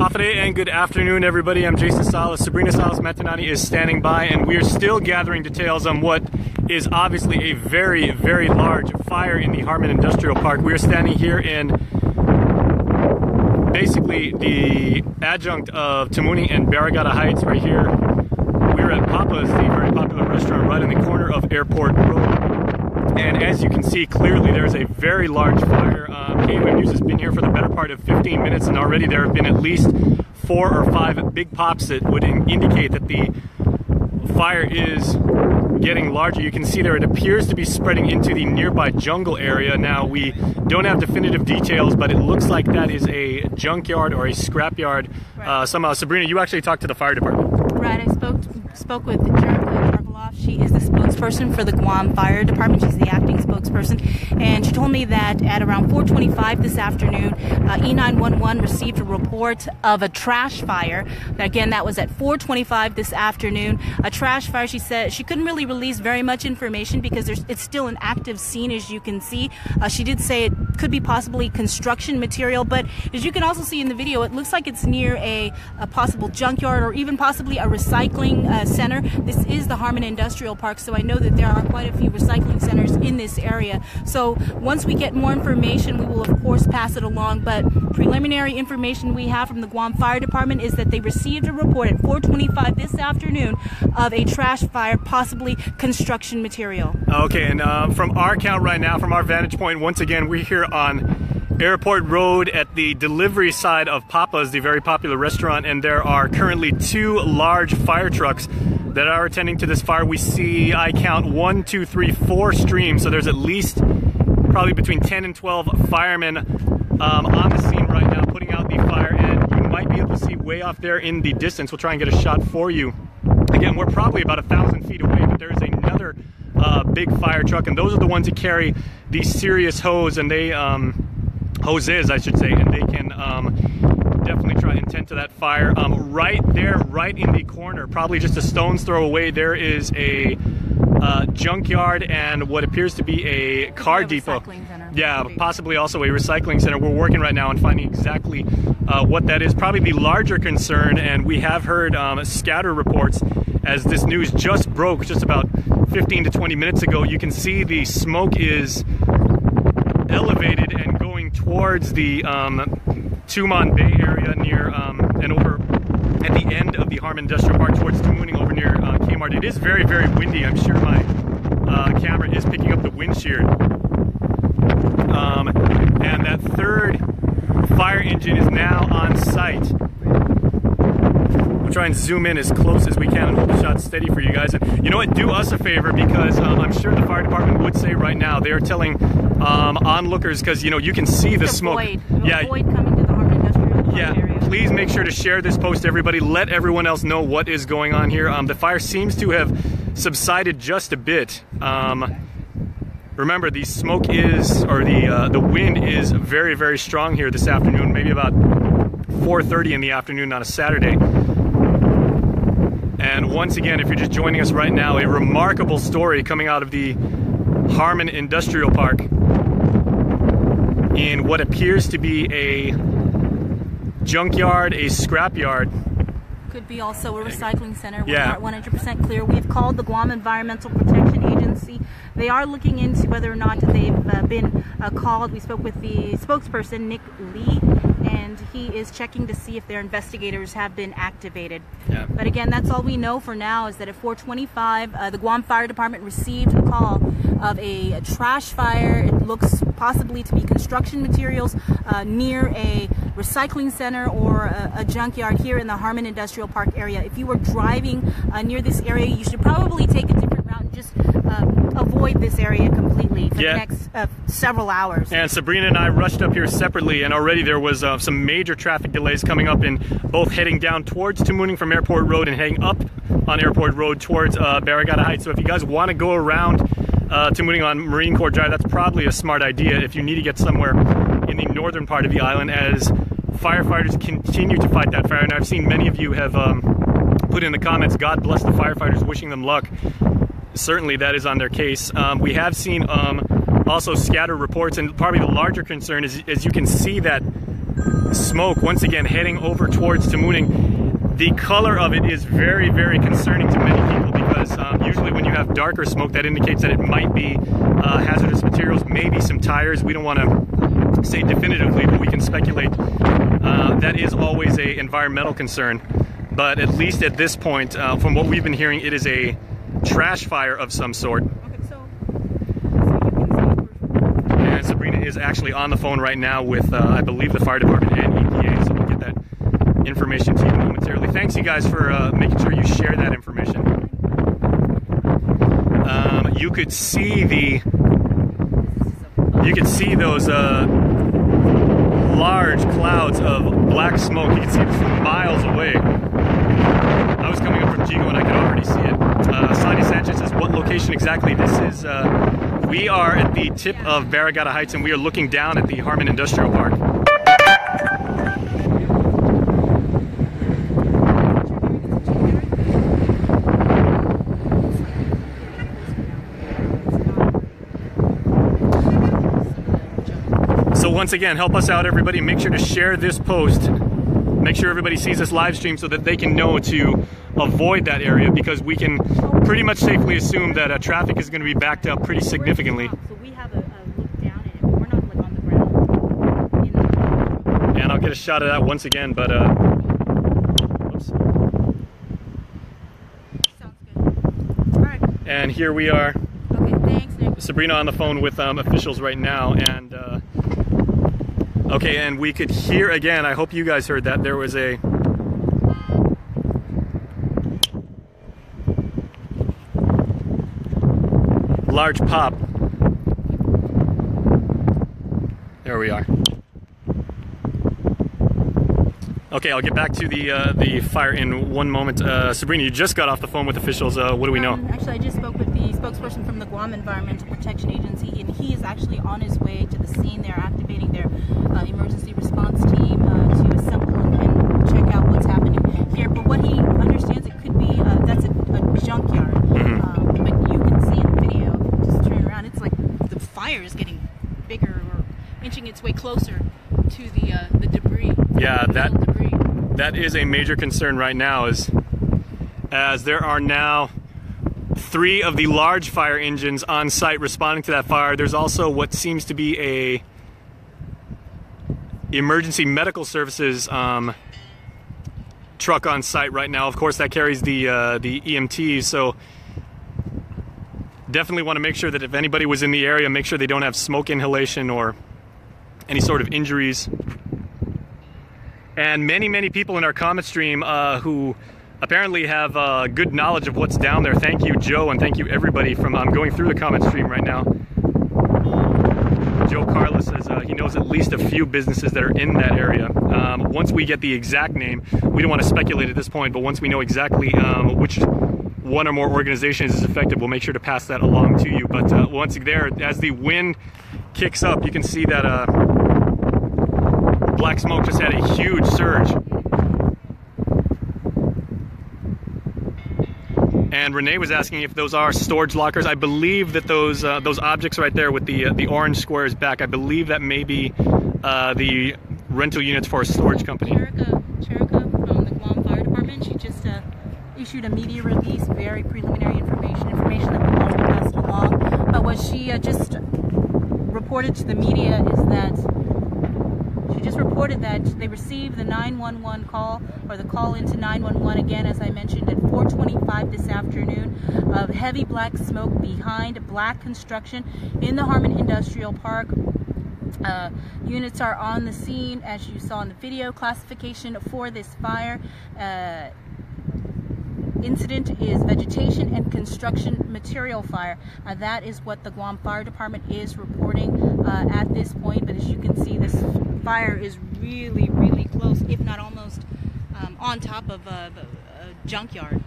Hafide and good afternoon, everybody. I'm Jason Salas. Sabrina Salas-Matanani is standing by, and we are still gathering details on what is obviously a very, very large fire in the Harmon Industrial Park. We are standing here in basically the adjunct of Tamuning and Barrigada Heights right here. We're at Papa's, the very popular restaurant right in the corner of Airport Road. And as you can see clearly, there's a very large fire. KUM News has been here for the better part of 15 minutes, and already there have been at least 4 or 5 big pops that would indicate that the fire is getting larger. You can see there it appears to be spreading into the nearby jungle area. Now, we don't have definitive details, but it looks like that is a junkyard or a scrapyard. Right. Somehow, Sabrina, you actually talked to the fire department. Right, I spoke with Cherika. She is the spokesperson for the Guam Fire Department. She's the acting spokesperson, and she told me that at around 4:25 this afternoon, E911 received a report of a trash fire. Again, that was at 4:25 this afternoon. A trash fire. She said she couldn't really release very much information because it's still an active scene, as you can see. She did say it could be possibly construction material, but as you can also see in the video, it looks like it's near a possible junkyard or even possibly a recycling center. This is the Harmon Industrial Park, so I know that there are quite a few recycling centers in this area. So once we get more information, we will of course pass it along, but preliminary information we have from the Guam Fire Department is that they received a report at 4:25 this afternoon of a trash fire, possibly construction material. Okay, and from our count right now, from our vantage point, once again, we're here on Airport Road at the delivery side of Papa's, the very popular restaurant, and there are currently 2 large fire trucks that are attending to this fire. We see, I count 1, 2, 3, 4 streams, so there's at least probably between 10 and 12 firemen on the scene right now putting out the fire, and you might be able to see way off there in the distance. We'll try and get a shot for you. Again, we're probably about 1,000 feet away, but there's another big fire truck, and those are the ones that carry these serious hose, and they hoses, I should say, and they can definitely try and tend to that fire. Right there, right in the corner, probably just a stone's throw away, there is a junkyard and what appears to be a car depot. Yeah, possibly also a recycling center. We're working right now on finding exactly what that is. Probably the larger concern, and we have heard scatter reports as this news just broke just about 15 to 20 minutes ago. You can see the smoke is elevated and going towards the Tumon Bay area near and over at the end of the Harmon Industrial Park towards Tamuning over near Kmart. It is very, very windy. I'm sure my camera is picking up the wind shear. And that third fire engine is now on site. We'll try and zoom in as close as we can and hold the shot steady for you guys. And you know what? Do us a favor, because I'm sure the fire department would say right now they are telling onlookers, because you know you can see the smoke. Avoid coming to the Harmon Industrial Park area. Please make sure to share this post, everybody. Let everyone else know what is going on here. The fire seems to have subsided just a bit. Remember, the smoke is, or the wind is very, very strong here this afternoon. Maybe about 4:30 in the afternoon on a Saturday. And once again, if you're just joining us right now, a remarkable story coming out of the Harmon Industrial Park in what appears to be a junkyard, a scrapyard. Could be also a recycling center. We're not 100% clear. We've called the Guam Environmental Protection Agency. They are looking into whether or not they've been called. We spoke with the spokesperson, Nick Lee, and he is checking to see if their investigators have been activated. Yeah. But again, that's all we know for now, is that at 4:25, the Guam Fire Department received a call of a trash fire. It looks possibly to be construction materials near a recycling center or a junkyard here in the Harmon Industrial Park area. If you were driving near this area, you should probably take a different route and just avoid this area completely for the next several hours. And Sabrina and I rushed up here separately, and already there was some major traffic delays coming up in both heading down towards Tamuning from Airport Road and heading up on Airport Road towards Barrigada Heights. So if you guys want to go around Tamuning on Marine Corps Drive, that's probably a smart idea if you need to get somewhere in the northern part of the island, as firefighters continue to fight that fire. And I've seen many of you have put in the comments, God bless the firefighters, wishing them luck. Certainly that is on their case. We have seen also scatter reports, and probably the larger concern is, as you can see, that smoke once again heading over towards Tamuning. The color of it is very, very concerning to many people because usually when you have darker smoke, that indicates that it might be hazardous materials, maybe some tires. We don't want to say definitively, but we can speculate. That is always an environmental concern. But at least at this point, from what we've been hearing, it is a trash fire of some sort. And Sabrina is actually on the phone right now with, I believe, the fire department and EPA, so we'll get that information to you momentarily. Thanks, you guys, for making sure you share that information. You could see those large clouds of black smoke. You can see it from miles away. I was coming up from Jigo and I could already see it. Sonia Sanchez says, what location exactly? This is, we are at the tip of Barragata Heights and we are looking down at the Harmon Industrial Park. So once again, help us out, everybody. Make sure to share this post. Make sure everybody sees this live stream so that they can know to avoid that area, because we can pretty much safely assume that traffic is going to be backed up pretty significantly. So we have a look down at it. We're not like on the ground. And I'll get a shot of that once again, but whoops. Sounds good. All right. And here we are. Okay, thanks, Nick. Sabrina on the phone with officials right now, and okay, and we could hear again, I hope you guys heard that, there was a large pop. There we are. Okay, I'll get back to the fire in one moment. Sabrina, you just got off the phone with officials. What do we know? Actually, I just spoke with the spokesperson from the Guam Environmental Protection Agency, and he is actually on his way to the scene. They're activating their emergency response team to assemble and check out what's happening here. But what he understands, it could be that's a junkyard. Mm-hmm. But you can see in the video, just turn around, it's like the fire is getting bigger or inching its way closer to the debris. Yeah, debris. That is a major concern right now, as there are now 3 of the large fire engines on site responding to that fire. There's also what seems to be a emergency medical services truck on site right now. Of course, that carries the EMTs, so definitely want to make sure that if anybody was in the area, make sure they don't have smoke inhalation or any sort of injuries. And many people in our comment stream who apparently have good knowledge of what's down there. Thank you, Joe, and thank you everybody from going through the comment stream right now. Joe Carlos says he knows at least a few businesses that are in that area. Once we get the exact name, we don't want to speculate at this point, but once we know exactly which one or more organizations is affected, we'll make sure to pass that along to you. But once there, as the wind kicks up, you can see that black smoke just had a huge surge. And Renee was asking if those are storage lockers. I believe that those objects right there with the orange squares back, I believe that may be the rental units for a storage company. Cherika from the Guam Fire Department, she just issued a media release, very preliminary information that we've already passed along. But what she just reported to the media is that they received the 911 call, or the call into 911 again, as I mentioned, at 4:25 this afternoon, of heavy black smoke behind black construction in the Harmon Industrial Park. Units are on the scene, as you saw in the video. Classification for this fire incident is vegetation and construction material fire. That is what the Guam Fire Department is reporting at this point. But as you can see, this fire is really close, if not almost on top of a junkyard.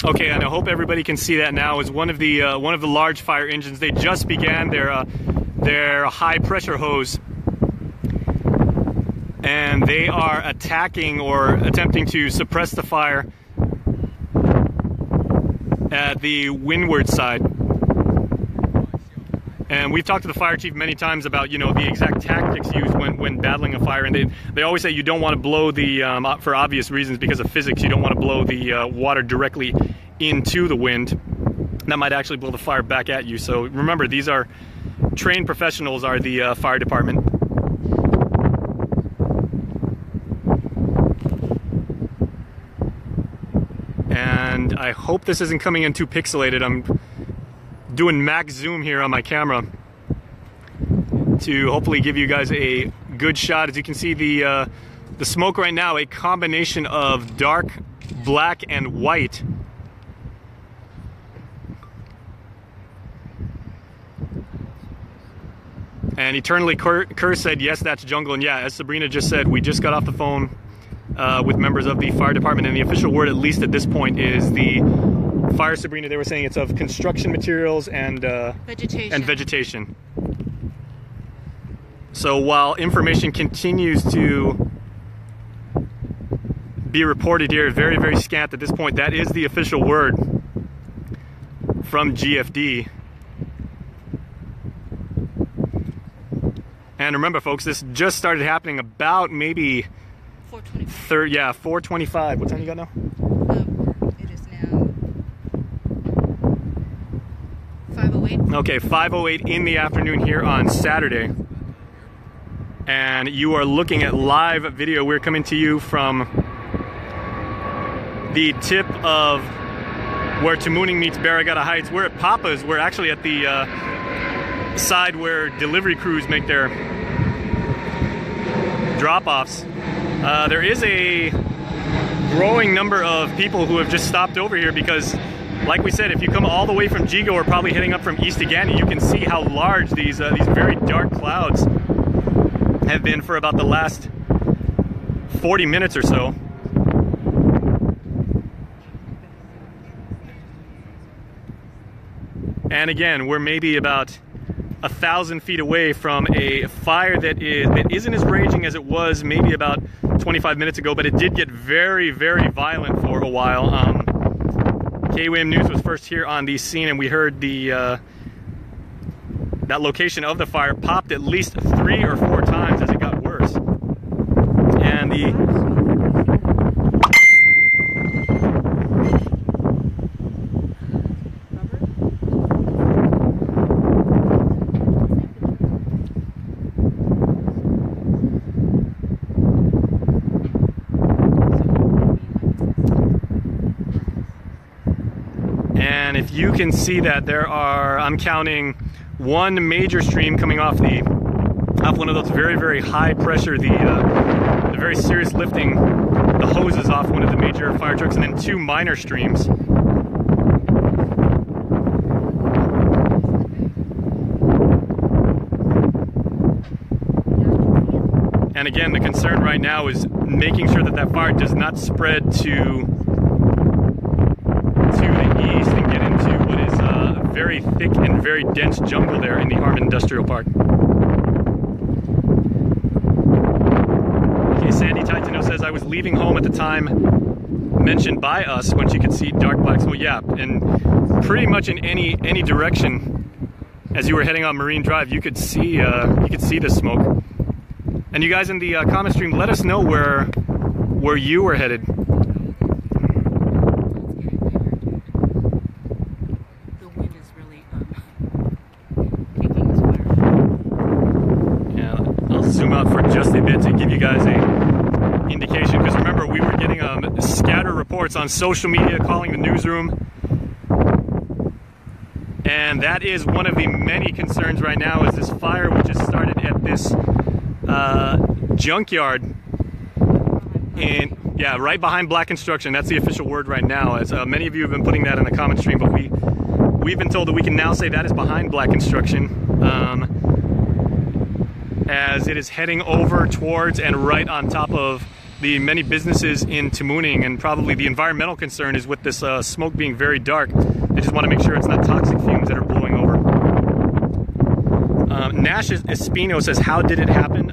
Okay, and I hope everybody can see that now. Is one of the large fire engines. They just began their high pressure hose, and they are attacking or attempting to suppress the fire at the windward side. And we've talked to the fire chief many times about, you know, the exact tactics used when battling a fire. And they always say you don't want to blow the, for obvious reasons, because of physics, you don't want to blow the water directly into the wind. That might actually blow the fire back at you. So remember, these are trained professionals, are the fire department. And I hope this isn't coming in too pixelated. I'm doing max zoom here on my camera to hopefully give you guys a good shot. As you can see, the smoke right now, a combination of dark black and white. And Eternally Kerr said, yes, that's jungle. And yeah, as Sabrina just said, we just got off the phone with members of the fire department, and the official word, at least at this point, is the fire, Sabrina, they were saying it's of construction materials and vegetation. So while information continues to be reported here, very, very scant at this point, that is the official word from GFD. And remember, folks, this just started happening about maybe 4:25. What time you got now? It is now 5:08. Okay, 5:08 in the afternoon here on Saturday. And you are looking at live video. We're coming to you from the tip of where Tamuning meets Barragata Heights. We're at Papa's. We're actually at the side where delivery crews make their drop-offs. There is a growing number of people who have just stopped over here because, like we said, if you come all the way from Jigo or probably heading up from East Agani, you can see how large these very dark clouds have been for about the last 40 minutes or so. And again, we're maybe about 1,000 feet away from a fire that isn't as raging as it was maybe about 25 minutes ago, but it did get very, very violent for a while. KWM News was first here on the scene, and we heard that location of the fire popped at least 3 or 4 times as it got worse. And if you can see that there are, I'm counting 1 major stream coming off one of those very, very high pressure, the very serious lifting, the hoses off one of the major fire trucks, and then 2 minor streams. And again, the concern right now is making sure that that fire does not spread to the east and get into what is very thick and very dense jungle there in the Harmon Industrial Park. Okay, Sandy Titano says, I was leaving home at the time mentioned by us when she could see dark black smoke. Yeah, and pretty much in any direction as you were heading on Marine Drive, you could see the smoke. And you guys in the comment stream, let us know where you were headed. Zoom out for just a bit to give you guys a indication, because remember, we were getting scatter reports on social media, calling the newsroom, and that is one of the many concerns right now, is this fire which has started at this junkyard right behind Black Construction. That's the official word right now, as many of you have been putting that in the comment stream, but we've been told that we can now say that is behind Black Construction. As it is heading over towards and right on top of the many businesses in Tamuning, and probably the environmental concern is with this smoke being very dark. They just want to make sure it's not toxic fumes that are blowing over. Nash Espino says, how did it happen?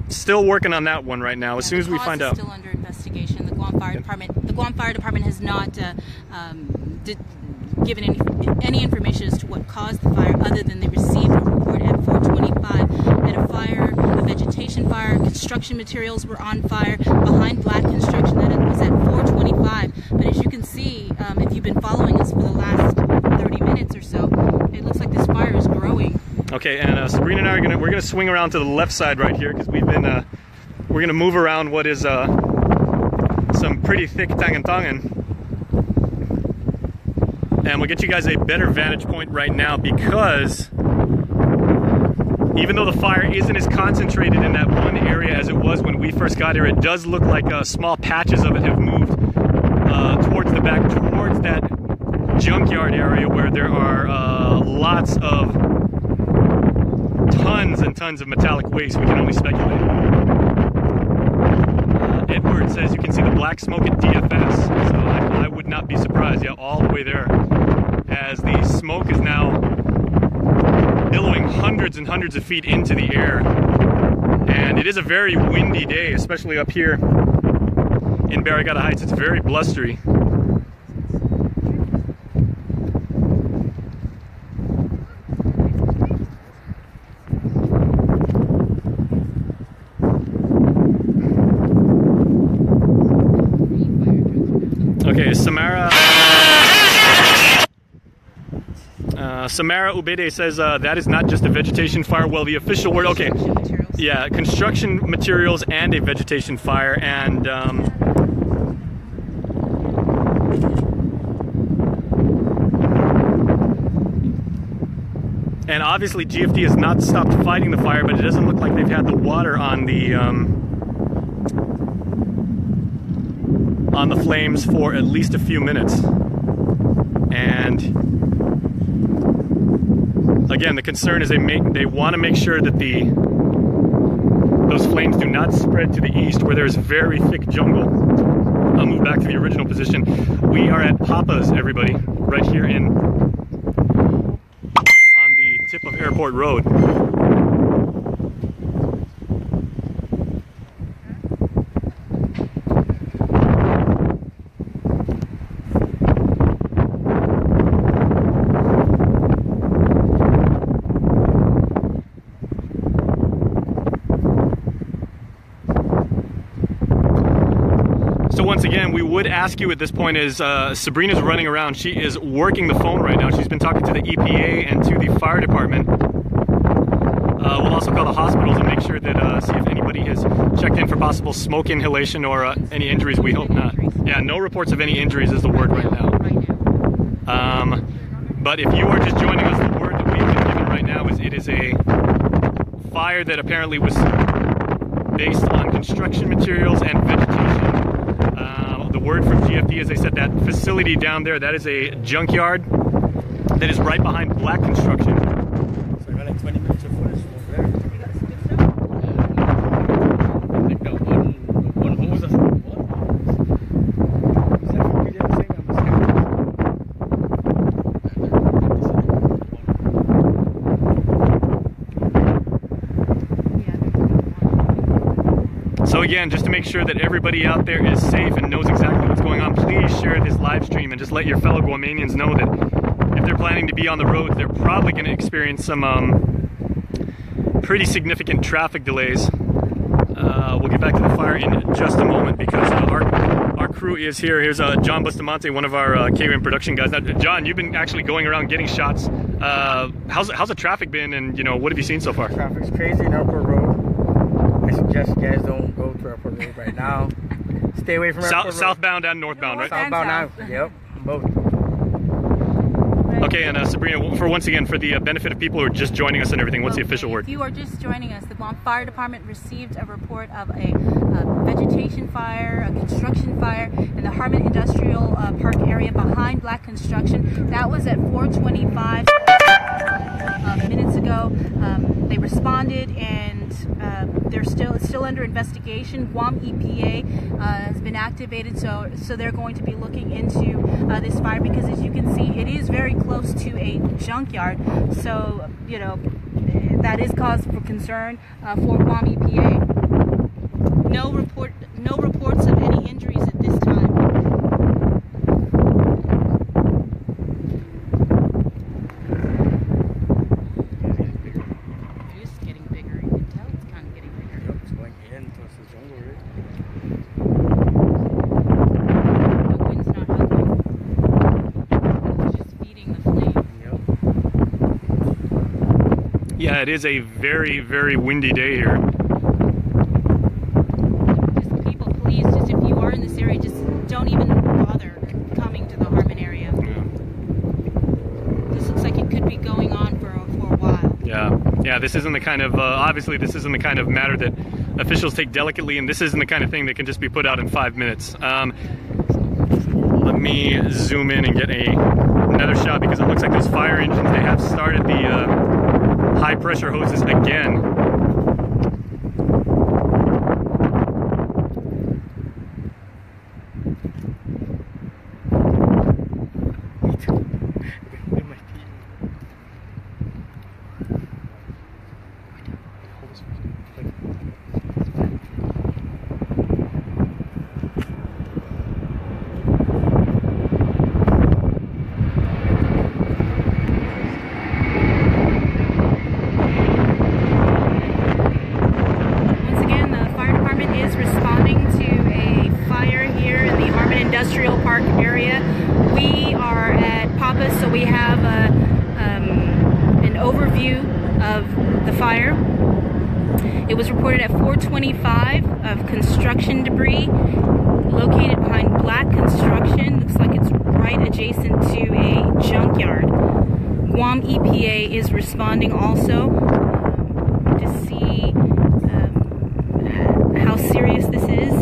Still working on that one right now. As soon as we find out. Still under investigation. The Guam Fire Department has not given any information as to what caused the fire, other than they received a report at 4:25 that a fire, a vegetation fire, construction materials were on fire behind black construction. That it was at 4:25. But as you can see, if you've been following us for the last 30 minutes or so, it looks like this fire is growing. Okay, and Sabrina and I are we're gonna swing around to the left side right here, because we're gonna move around what is some pretty thick tangentangen. And we'll get you guys a better vantage point right now, because even though the fire isn't as concentrated in that one area as it was when we first got here, it does look like small patches of it have moved towards the back, towards that junkyard area where there are lots of tons and tons of metallic waste. We can only speculate. Edward says you can see the black smoke at DFS, so I would not be surprised. Yeah, all the way there, as the smoke is now billowing hundreds and hundreds of feet into the air. And it is a very windy day, especially up here in Barrigada Heights. It's very blustery. Okay, Samara Ubede says that is not just a vegetation fire. Well, the official word, okay, yeah, construction materials and a vegetation fire, and obviously GFD has not stopped fighting the fire, but it doesn't look like they've had the water on the flames for at least a few minutes. And again, the concern is they want to make sure that those flames do not spread to the east, where there's very thick jungle. I'll move back to the original position. We are at Papa's, everybody, right here on the tip of Airport Road. Once again, we would ask you at this point, is Sabrina's running around. She is working the phone right now. She's been talking to the EPA and to the fire department. We'll also call the hospitals and make sure that see if anybody has checked in for possible smoke inhalation or any injuries. We hope not. Yeah, no reports of any injuries is the word right now. But if you are just joining us, the word that we've been given right now is it is a fire that apparently was based on construction materials and vegetation. The word from GFD is they said that facility down there, that is a junkyard that is right behind black construction. So I got like 20 minutes of footage over there. I think that one hose or something. What? Is that what we did the same? So again, just to make sure that everybody out there is safe and knows exactly what's going on, please share this live stream and just let your fellow Guamanians know that if they're planning to be on the road, they're probably going to experience some pretty significant traffic delays. We'll get back to the fire in just a moment, because our crew is here. Here's John Bustamante, one of our KWM production guys. Now, John, you've been actually going around getting shots. How's the traffic been, and what have you seen so far? Traffic's crazy in Airport Road. I suggest you guys don't go to Airport Road right now. Stay away from Airport Road. Southbound and northbound, right? Southbound now. Yep, both. Okay, and Sabrina, once again, for the benefit of people who are just joining us and everything, what's the official word? If you are just joining us, the Guam Fire Department received a report of a vegetation fire, a construction fire in the Harmon Industrial Park area behind black construction. That was at 4:25 minutes ago. They responded, and it's still under investigation. Guam EPA has been activated, so they're going to be looking into this fire, because as you can see, it is very close to a junkyard. So that is cause for concern for Guam EPA. No reports of any injuries at this time. Yeah, it is a very, very windy day here. Just people, please, just if you are in this area, just don't even bother coming to the Harmon area. Yeah. This looks like it could be going on for a while. Yeah, this isn't the kind of, obviously this isn't the kind of matter that officials take delicately, and this isn't the kind of thing that can just be put out in 5 minutes. Let me zoom in and get another shot, because it looks like those fire engines, they have started the high pressure hoses again. Industrial Park area. We are at Papa's, so we have an overview of the fire. It was reported at 4:25 of construction debris located behind black construction. Looks like it's right adjacent to a junkyard. Guam EPA is responding also to see how serious this is.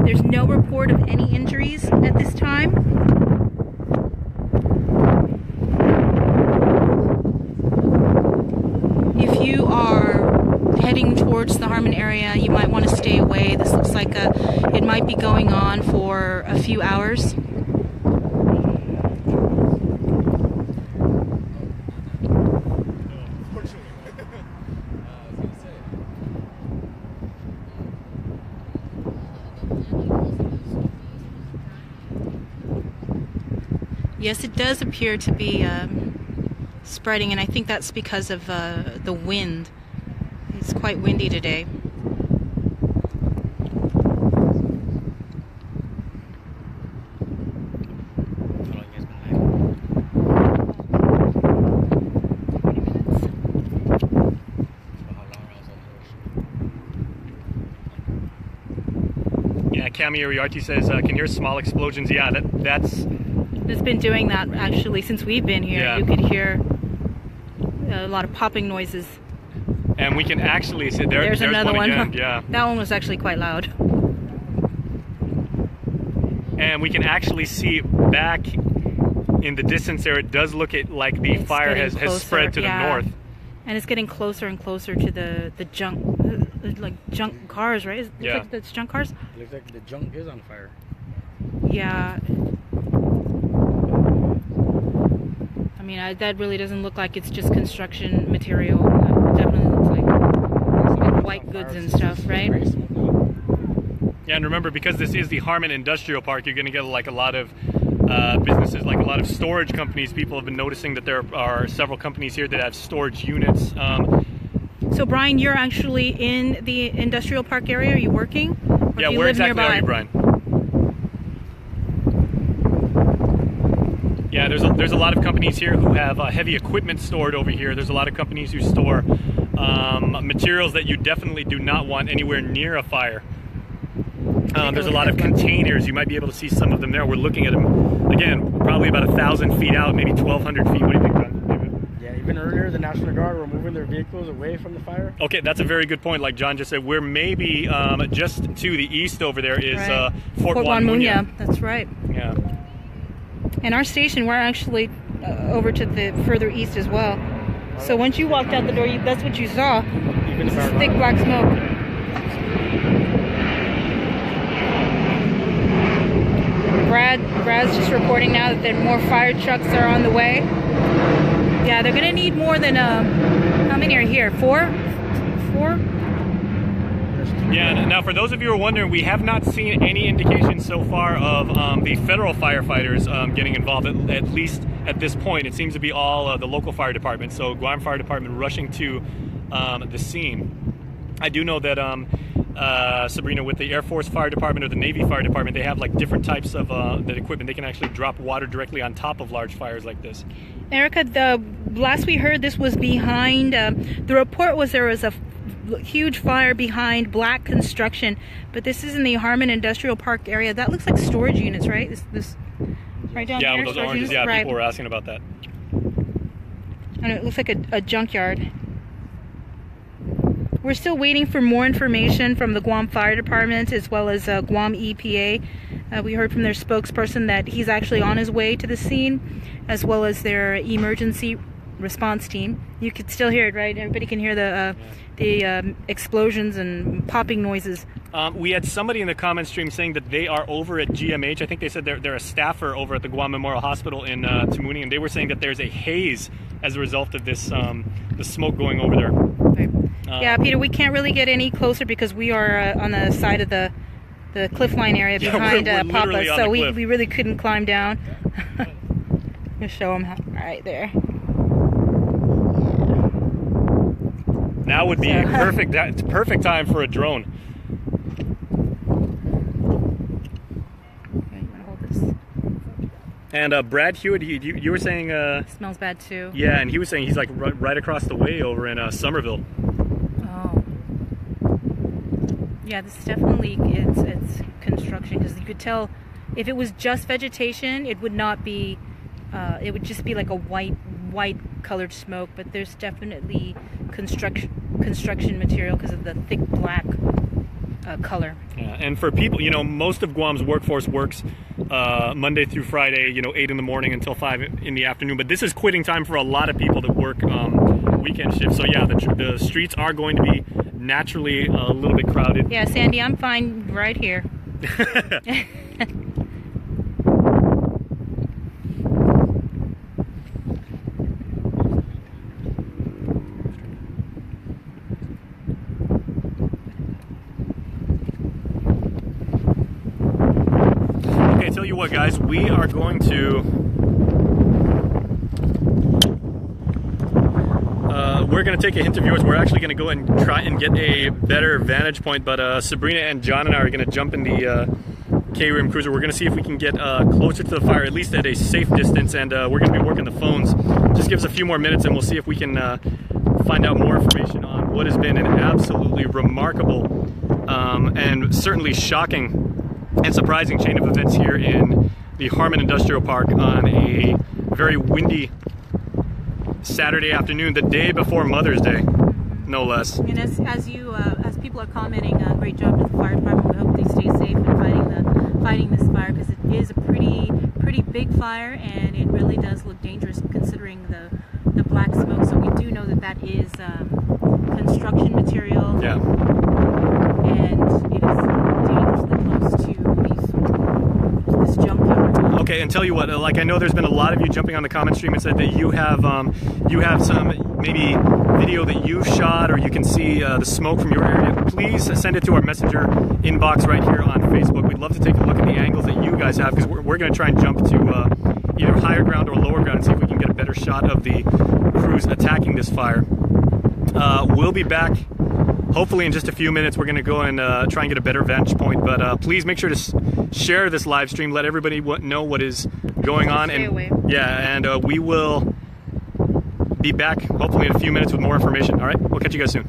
There's no report of any injuries at this time. If you are heading towards the Harmon area, you might want to stay away. This looks like it might be going on for a few hours. Yes, it does appear to be spreading, and I think that's because of the wind. It's quite windy today. Yeah, Cami Uriarte says, can hear small explosions. Yeah, that's... It's been doing that actually since we've been here. Yeah. You could hear a lot of popping noises. And we can actually see there's another one. Again. Yeah. That one was actually quite loud. And we can actually see back in the distance there. It does look like the fire has spread to the north. And it's getting closer and closer to the junk, like junk cars, right? It looks like it's junk cars. It looks like the junk is on fire. Yeah. I mean, that really doesn't look like it's just construction material. It definitely looks like white goods and stuff, right? Yeah, and remember, because this is the Harmon Industrial Park, you're going to get like a lot of businesses, like a lot of storage companies. People have been noticing that there are several companies here that have storage units. So, Brian, you're actually in the industrial park area. Are you working? Or Yeah, do you where live exactly nearby? are you, Brian? Yeah, there's a lot of companies here who have heavy equipment stored over here. There's a lot of companies who store materials that you definitely do not want anywhere near a fire. There's a lot of containers. You might be able to see some of them there. We're looking at them, again, probably about 1,000 feet out, maybe 1,200 feet. What do you think, John? Yeah, even earlier, the National Guard were moving their vehicles away from the fire. Okay, that's a very good point. Like John just said, we're maybe just to the east over there is Fort Juan Munya. That's right. Yeah. And our station, we're actually over to the further east as well. So once you walked out the door, that's what you saw. This is thick black smoke. Brad's just reporting now that there more fire trucks are on the way. Yeah, they're gonna need more than how many are here? Four? Yeah, now for those of you who are wondering, we have not seen any indication so far of the federal firefighters getting involved, at least at this point. It seems to be all the local fire department, so Guam Fire Department rushing to the scene. I do know that Sabrina, with the Air Force Fire Department or the Navy Fire Department, they have like different types of that equipment. They can actually drop water directly on top of large fires like this. Erica, the last we heard, this was behind, the report was there was a huge fire behind Black Construction, but this is in the Harmon Industrial Park area. That looks like storage units, right? This right down yeah, here? With those Storage oranges, units? yeah, Right. people were asking about that. And it looks like a junkyard. We're still waiting for more information from the Guam Fire Department as well as Guam EPA. We heard from their spokesperson that he's actually on his way to the scene, as well as their emergency response team. You could still hear it, right? Everybody can hear the explosions and popping noises. We had somebody in the comment stream saying that they are over at GMH. I think they said they're a staffer over at the Guam Memorial Hospital in Tamuning, and they were saying that there's a haze as a result of this the smoke going over there. Right. Yeah, Peter, we can't really get any closer because we are on the side of the cliff line area behind we're Papa, so we really couldn't climb down. Just show them right there. Now would be perfect time for a drone. Okay, you want to hold this? And Brad Hewitt, you were saying... Smells bad too. Yeah, and he was saying he's like right across the way over in Somerville. Oh. Yeah, this definitely, it's construction, because you could tell if it was just vegetation, it would not be, it would just be like a white colored smoke, but there's definitely construction material because of the thick black color. Yeah, and for people, you know, most of Guam's workforce works Monday through Friday, you know, 8 in the morning until 5 in the afternoon, but this is quitting time for a lot of people that work weekend shifts. So yeah, the streets are going to be naturally a little bit crowded. Yeah, Sandy, I'm fine right here. Okay, tell you what, guys, we are going to we're going to take a hint of yours. We're actually going to go and try and get a better vantage point, but Sabrina and John and I are going to jump in the K-Rim Cruiser. We're going to see if we can get closer to the fire, at least at a safe distance, and we're going to be working the phones. Just give us a few more minutes and we'll see if we can find out more information on what has been an absolutely remarkable and certainly shocking and surprising chain of events here in the Harmon Industrial Park on a very windy Saturday afternoon, the day before Mother's Day, no less. And as people are commenting, great job to the fire department. We hope they stay safe in fighting this fire, because it is a pretty big fire, and it really does look dangerous considering the black smoke. So we do know that is construction material. Yeah. And it is dangerously close to this junkyard. Okay, and tell you what, like I know there's been a lot of you jumping on the comment stream and said that you have some maybe video that you've shot, or you can see the smoke from your area. Please send it to our messenger inbox right here on Facebook. We'd love to take a look at the angles that you guys have, because we're going to try and jump to either higher ground or lower ground and see if we can get a better shot of the crews attacking this fire. We'll be back hopefully in just a few minutes. We're going to go and try and get a better vantage point, but please make sure to share this live stream, let everybody know what is going on. Stay away. Yeah, and we will be back hopefully in a few minutes with more information. All right, we'll catch you guys soon.